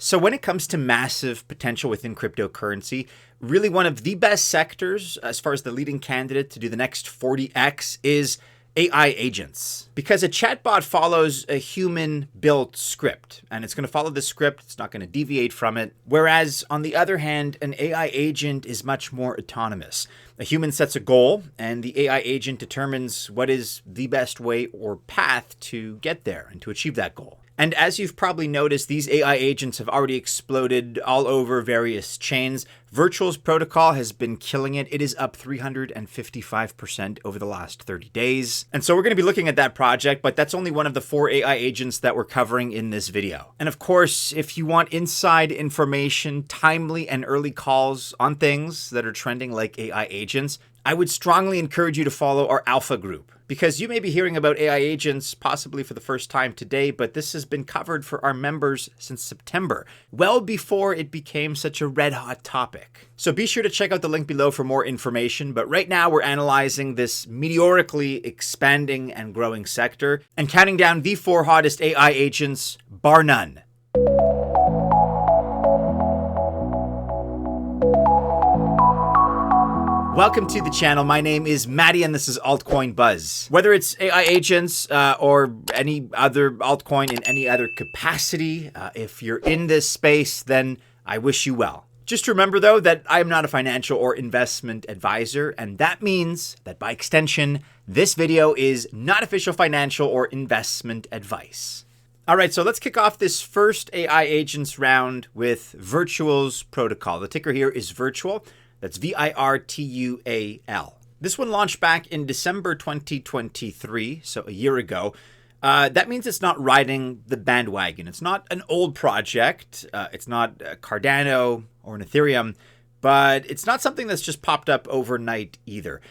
So when it comes to massive potential within cryptocurrency, really one of the best sectors as far as the leading candidate to do the next 40x is AI agents. Because a chatbot follows a human-built script, and it's going to follow the script, it's not going to deviate from it. Whereas, on the other hand, an AI agent is much more autonomous. A human sets a goal, and the AI agent determines what is the best way or path to get there and to achieve that goal. And as you've probably noticed, these AI agents have already exploded all over various chains. Virtual's protocol has been killing it. It is up 355% over the last 30 days. And so we're going to be looking at that project, but that's only one of the 4 AI agents that we're covering in this video. And of course, if you want inside information, timely and early calls on things that are trending like AI agents, I would strongly encourage you to follow our alpha group, because you may be hearing about AI agents possibly for the first time today, but this has been covered for our members since September, well before it became such a red hot topic. So be sure to check out the link below for more information, but right now we're analyzing this meteorically expanding and growing sector and counting down the 4 hottest AI agents, bar none. Welcome to the channel. My name is Maddie and this is Altcoin Buzz. Whether it's AI agents or any other altcoin in any other capacity, if you're in this space, then I wish you well. Just remember though that I am not a financial or investment advisor, and that means that by extension, this video is not official financial or investment advice. All right, so let's kick off this first AI agents round with Virtual's protocol. The ticker here is Virtual. That's VIRTUAL. This one launched back in December 2023, so a year ago. That means it's not riding the bandwagon. It's not an old project. It's not Cardano or an Ethereum, but it's not something that's just popped up overnight either.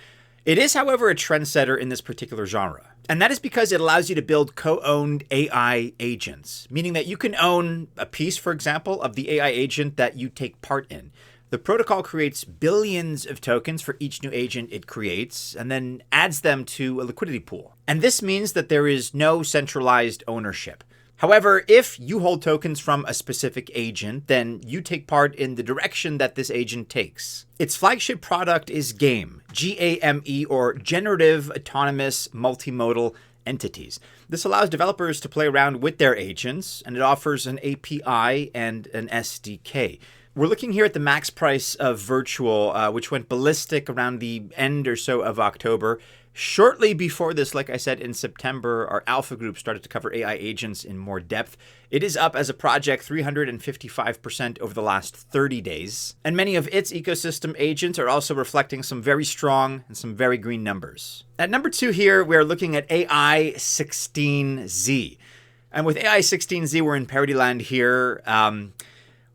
It is, however, a trendsetter in this particular genre. And that is because it allows you to build co-owned AI agents, meaning that you can own a piece, for example, of the AI agent that you take part in. The protocol creates billions of tokens for each new agent it creates and then adds them to a liquidity pool. And this means that there is no centralized ownership. However, if you hold tokens from a specific agent, then you take part in the direction that this agent takes. Its flagship product is GAME, G-A-M-E, or Generative Autonomous Multimodal Entities. This allows developers to play around with their agents, and it offers an API and an SDK. We're looking here at the max price of Virtual, which went ballistic around the end or so of October. Shortly before this, like I said, in September, our alpha group started to cover AI agents in more depth. It is up as a project 355% over the last 30 days. And many of its ecosystem agents are also reflecting some very strong and some very green numbers. At number 2 here, we're looking at AI16Z. And with AI16Z, we're in parity land here.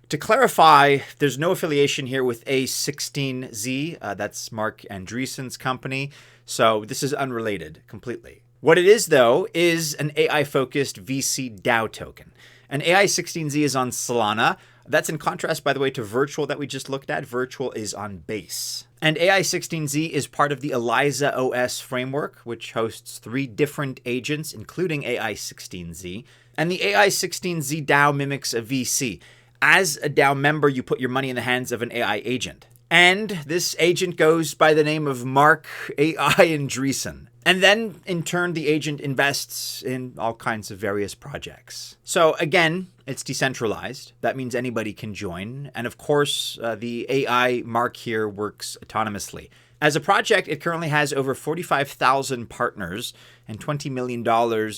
To clarify, there's no affiliation here with A16Z. That's Mark Andreessen's company. So this is unrelated completely. What it is, though, is an AI-focused VC DAO token. And AI16Z is on Solana. That's in contrast, by the way, to Virtual that we just looked at. Virtual is on Base. And AI16Z is part of the ELIZA OS framework, which hosts 3 different agents, including AI16Z. And the AI16Z DAO mimics a VC. As a DAO member, you put your money in the hands of an AI agent. And this agent goes by the name of Mark AI Andreessen. And then, in turn, the agent invests in all kinds of various projects. So again, it's decentralized. That means anybody can join. And of course, the AI Mark here works autonomously. As a project, it currently has over 45,000 partners and $20 million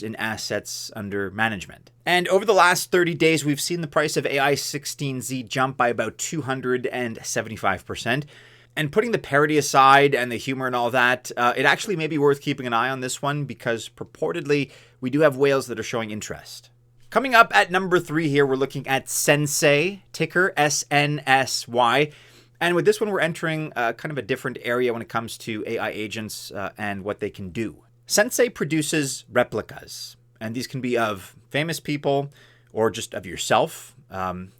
in assets under management. And over the last 30 days, we've seen the price of AI16Z jump by about 275%. And putting the parity aside and the humor and all that, it actually may be worth keeping an eye on this one because purportedly we do have whales that are showing interest. Coming up at number 3 here, we're looking at Sensay, ticker SNSY. And with this one, we're entering kind of a different area when it comes to AI agents and what they can do. Sensay produces replicas, and these can be of famous people or just of yourself.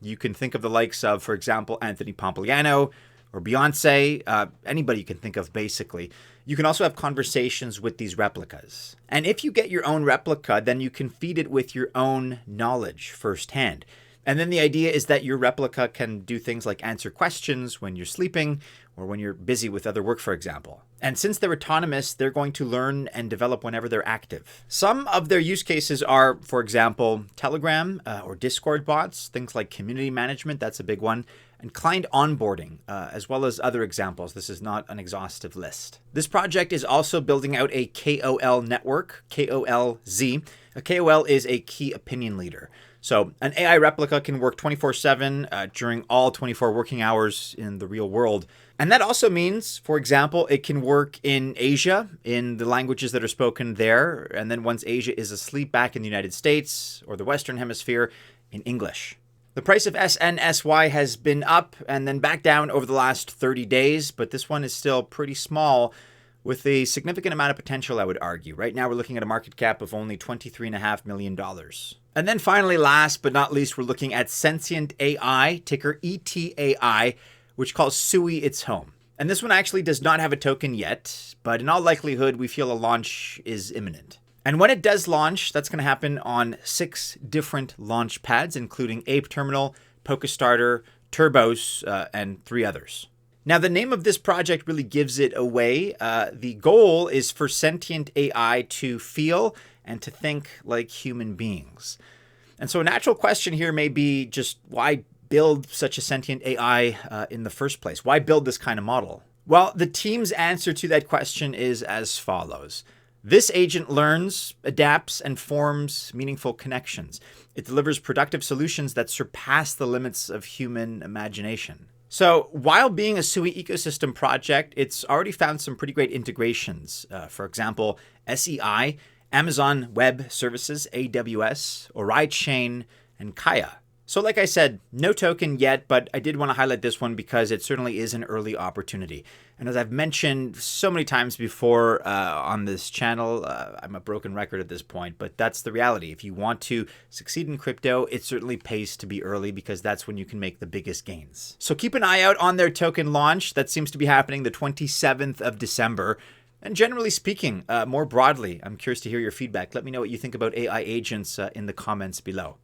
You can think of the likes of, for example, Anthony Pompliano or Beyonce, anybody you can think of, basically. You can also have conversations with these replicas. And if you get your own replica, then you can feed it with your own knowledge firsthand. And then the idea is that your replica can do things like answer questions when you're sleeping or when you're busy with other work, for example. And since they're autonomous, they're going to learn and develop whenever they're active. Some of their use cases are, for example, Telegram or Discord bots, things like community management, that's a big one, and client onboarding, as well as other examples. This is not an exhaustive list. This project is also building out a KOL network, KOLZ. A KOL is a key opinion leader. So an AI replica can work 24/7 during all 24 working hours in the real world. And that also means, for example, it can work in Asia in the languages that are spoken there. And then once Asia is asleep back in the United States or the Western Hemisphere, in English. The price of SNSY has been up and then back down over the last 30 days, but this one is still pretty small with a significant amount of potential, I would argue. Right now, we're looking at a market cap of only $23.5 million. And then finally, last but not least, we're looking at Sentient AI, ticker ETAI, which calls SUI its home. And this one actually does not have a token yet, but in all likelihood, we feel a launch is imminent. And when it does launch, that's going to happen on 6 different launch pads, including Ape Terminal, Polkastarter, Turbos, and 3 others. Now, the name of this project really gives it away. The goal is for sentient AI to feel and to think like human beings. And so a natural question here may be just why build such a sentient AI in the first place? Why build this kind of model? Well, the team's answer to that question is as follows. This agent learns, adapts, and forms meaningful connections. It delivers productive solutions that surpass the limits of human imagination. So while being a SUI ecosystem project, it's already found some pretty great integrations. For example, SEI, Amazon Web Services, AWS, OriChain, and Kaya. So like I said, no token yet, but I did want to highlight this one because it certainly is an early opportunity. And as I've mentioned so many times before on this channel, I'm a broken record at this point, but that's the reality. If you want to succeed in crypto, it certainly pays to be early because that's when you can make the biggest gains. So keep an eye out on their token launch. That seems to be happening the 27th of December. And generally speaking, more broadly, I'm curious to hear your feedback. Let me know what you think about AI agents in the comments below.